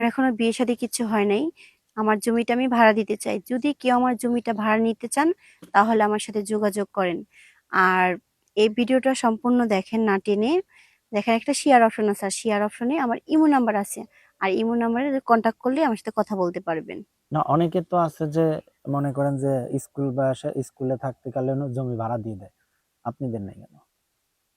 এখনো বিয়ে শাদী কিছু হয় নাই। আমার জমিটা আমি ভাড়া দিতে চাই। যদি কেউ আমার জমিটা ভাড়া নিতে চান তাহলে আমার সাথে যোগাযোগ করেন। আর এই ভিডিওটা সম্পূর্ণ দেখেন না টেনে। দেখেন একটা শেয়ার অপশন আছে, আর শেয়ার অপশনে আমার ইমো নাম্বার আছে। আর ইমো নাম্বারে কন্ট্যাক্ট করলে আমার সাথে কথা বলতে পারবেন। না, অনেকে তো আছে যে মনে করেন যে স্কুল বয়সে স্কুলে থাকতে কালে জমি ভাড়া দিয়ে দেয়, আপনি দেন নাই কেন?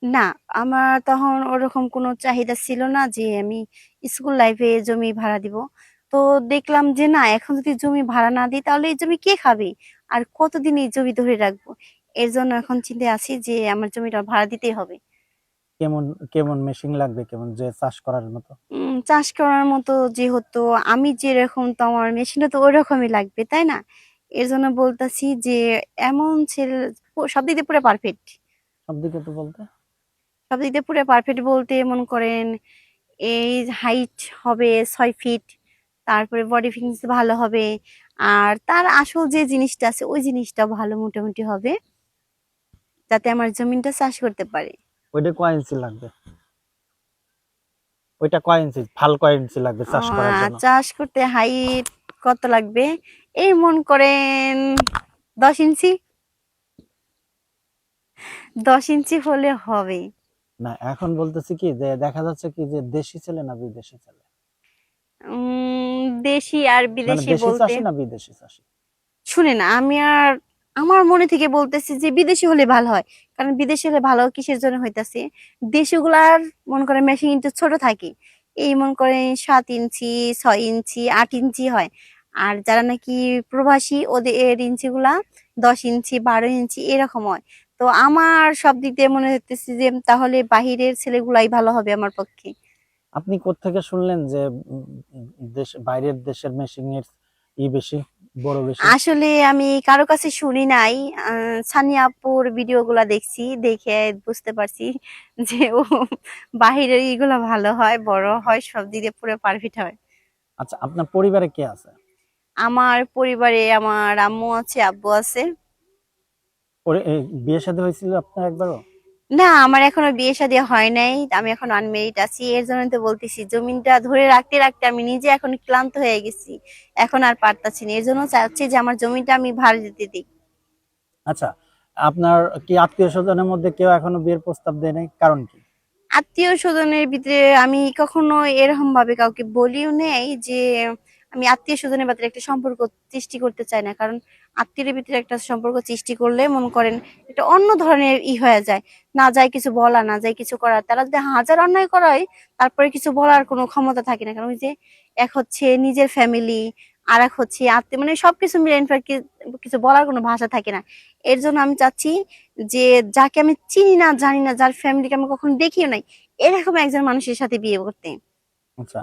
না, আমার তখন ওরকম কোনো চাহিদা ছিল না যে আমি স্কুল লাইফে জমি ভাড়া দিব। তো দেখলাম যে না, এখন যদি জমি ভাড়া না দিই তাহলে এই জমি কে খাবে? আর কতদিন এই জমি ধরে রাখবো? এর জন্য এখন চিন্তায় আছি যে আমার জমিটা ভাড়া দিতেই হবে। কেমন কেমন মেশিন লাগবে, কেমন যে চাষ করার মতো? চাষ করার মতো যেহেতু আমি যেরকম, তো আমার মেশিনটা তো ওইরকমই লাগবে, তাই না? এর জন্য বলতাছি যে এমন ছেলে সব দিক দিয়ে পুরো পারফেক্ট। সব দিকে তো বলতে সব দিক দিয়ে পুরো পারফেক্ট বলতে মনে করেন এই হাইট হবে 6 ফিট, তারপরে বডি ফিটনেস ভালো হবে, আর তার আসল যে জিনিসটা আছে ওই জিনিসটা ভালো মোটামুটি হবে, যাতে আমার জমিনটা চাষ করতে পারে। ওইটা কয় ইঞ্চি লাগবে? ওইটা কয় ইঞ্চি, ফাল কয় ইঞ্চি লাগবে চাষ করার জন্য? চাষ করতে হাইট কত লাগবে? এই মন করেন 10 ইঞ্চি। 10 ইঞ্চি হলে হবে। না, এখন বলতেছি কি যে দেখা যাচ্ছে কি যে দেশি ছেলে না বিদেশি ছেলে, দেশি আর মানে বিদেশি দেশি বলতে চাষি না বিদেশি চাষি? শুনেন, আমি আর আমার মনে থেকে বলতেছি যে বিদেশি হলে ভালো হয়। কারণ বিদেশি হলে ভালো কিসের জন্য হইতাছে, দেশিগুলার মনে করেন মেশিন কিন্তু ছোট থাকে। এই মনে করেন 7 ইঞ্চি, 6 ইঞ্চি, 8 ইঞ্চি হয়। আর যারা নাকি প্রবাসী ওদের ইঞ্চিগুলা 10 ইঞ্চি, 12 ইঞ্চি এরকম হয়। তো আমার সব দিক দিয়ে মনে হইতেছে যে তাহলে বাহিরের ছেলেগুলাই ভালো হবে আমার পক্ষে। আপনি কোত্থেকে শুনলেন যে দেশ বাইরের দেশের মেশিন এর বেশি, বড় বেশি? আসলে আমি কারো কাছে শুনি নাই। সানিয়া আপুর ভিডিও গুলা দেখছি, দেখে বুঝতে পারছি যে ও বাহিরের ইগুলা ভালো হয়, বড় হয়, সব দিকে পুরো পারফেক্ট হয়। আচ্ছা, আপনার পরিবারে কে আছে? আমার পরিবারে আমার আম্মু আছে, আব্বু আছে। বিয়ে শাদী হয়েছিল আপনার একবারও? না, আমার এখনো বিয়ে শাদী হয় নাই, আমি এখন আনমেরিড আছি। এর জন্য তো বলতেছি জমিনটা ধরে রাখতে রাখতে আমি নিজে এখন ক্লান্ত হয়ে গেছি, এখন আর পারতাছি না। এর জন্য চাচ্ছি যে আমার জমিটা আমি ভাড়া দিতে দিই। আচ্ছা, আপনার কি আত্মীয় স্বজনের মধ্যে কেউ এখনো বিয়ের প্রস্তাব দেয় নাই, কারণ কি? আত্মীয় স্বজনের ভিতরে আমি কখনো এরকম ভাবে কাউকে বলিও নেই যে আমি আত্মীয় স্বজনের ভিতরে একটা সম্পর্ক সৃষ্টি করতে চাই না। কারণ আত্মীয়ের ভিতরে একটা সম্পর্ক সৃষ্টি করলে মনে করেন এটা অন্য ধরনের হয়ে যায়। না যায় কিছু বলা, না যায় কিছু করা, তারা যদি হাজার অন্যায় করায় তারপরে কিছু বলার কোনো ক্ষমতা থাকে না। কারণ ওই যে এক হচ্ছে নিজের ফ্যামিলি, আর এক হচ্ছে আত্মীয়, মানে সবকিছু মিলে ইনফ্যাক্ট কিছু বলার কোনো ভাষা থাকে না। এর জন্য আমি চাচ্ছি যে যাকে আমি চিনি না, জানি না, যার ফ্যামিলিকে আমি কখনো দেখিও নাই, এরকম একজন মানুষের সাথে বিয়ে করতে। আচ্ছা,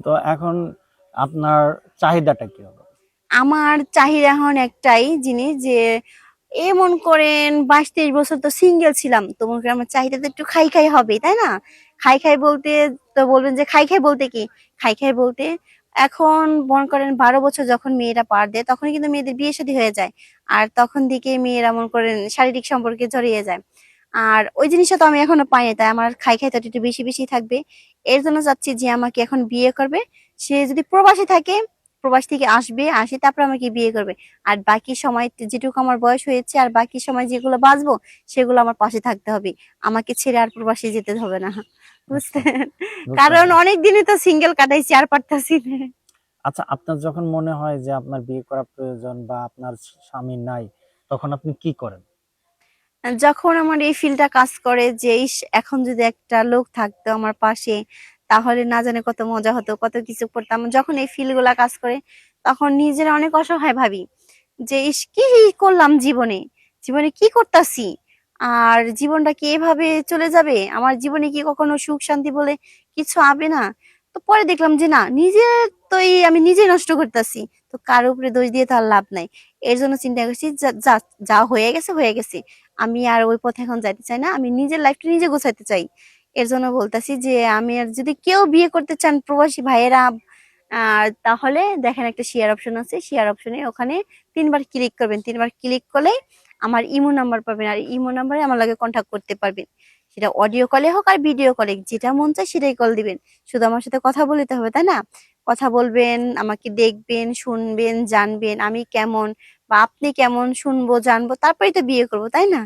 তো এখন আপনার চাহিদাটা কি হবে? আমার চাহিদা এখন একটাই জিনিস যে মন করেন 22-23 বছর তো সিঙ্গেল ছিলাম, তো মনে করেন আমার চাহিদা তো একটু খাই খাই হবে, তাই না? খাই খাই বলতে তো বলবেন যে খাই খাই বলতে কি? খাই খাই বলতে এখন মনে করেন 12 বছর যখন মেয়েরা পার দেয় তখন কিন্তু মেয়েদের বিয়ে শাদী হয়ে যায়। আর তখন থেকে মেয়েরা মনে করেন শারীরিক সম্পর্কে জড়িয়ে যায়। আর ওই জিনিসটা তো আমি এখনো পাইনি, তাই আমার খাই খাই তো একটু বেশি বেশি থাকবে। এর জন্য চাচ্ছি যে আমাকে এখন বিয়ে করবে, সে যদি প্রবাসী থাকে, প্রবাস থেকে আসবে, আসি তারপর আমাকে বিয়ে করবে। আর বাকি সময় যেটুকু আমার বয়স হয়েছে আর বাকি সময় যেগুলো বাঁচবো সেগুলো আমার পাশে থাকতে হবে। আমাকে ছেড়ে আর প্রবাসে যেতে হবে না, আচ্ছা, বুঝছেন? বুঝতে কারণ পারলাম। অনেক দিনই তো সিঙ্গেল কাটাইছি, আর পারতাছি না। আচ্ছা, আপনার যখন মনে হয় যে আপনার বিয়ে করা প্রয়োজন বা আপনার স্বামী নাই, তখন আপনি কি করেন? যখন আমার এই ফিলটা কাজ করে যে ইস, এখন যদি একটা লোক থাকতো আমার পাশে তাহলে না জানে কত মজা হতো, কত কিছু করতাম। যখন এই ফিল গুলা কাজ করে তখন নিজের অনেক অসহায় ভাবি যে ইস কি করলাম জীবনে, জীবনে কি করতাছি, আর জীবনটা কি এভাবে চলে যাবে, আমার জীবনে কি কখনো সুখ শান্তি বলে কিছু আবে না? তো পরে দেখলাম যে না, নিজের তো আমি নিজে নষ্ট করতেছি, তো কারো উপরে দোষ দিয়ে তো আর লাভ নাই। এর জন্য চিন্তা করছি যা যা যা হয়ে গেছে হয়ে গেছে, আমি আর ওই পথে এখন যাইতে চাই না, আমি নিজের লাইফটা নিজে গোছাইতে চাই। এর জন্য বলতাছি যে আমি আর যদি কেউ বিয়ে করতে চান প্রবাসী ভাইয়েরা, তাহলে দেখেন একটা শেয়ার অপশন আছে, শেয়ার অপশনে ওখানে 3বার ক্লিক করবেন। 3বার ক্লিক করলে আমার ইমো নাম্বার পাবেন, আর ইমো নাম্বারে আমার লাগে কন্ট্যাক্ট করতে পারবেন। সেটা অডিও কলে হোক আর ভিডিও কলে, যেটা মন চায় সেটাই কল দিবেন। শুধু আমার সাথে কথা বলতে হবে, তাই না? কথা বলবেন, আমাকে দেখবেন, শুনবেন, জানবেন আমি কেমন বা আপনি কেমন, শুনবো জানবো, তারপরেই তো বিয়ে করবো, তাই না?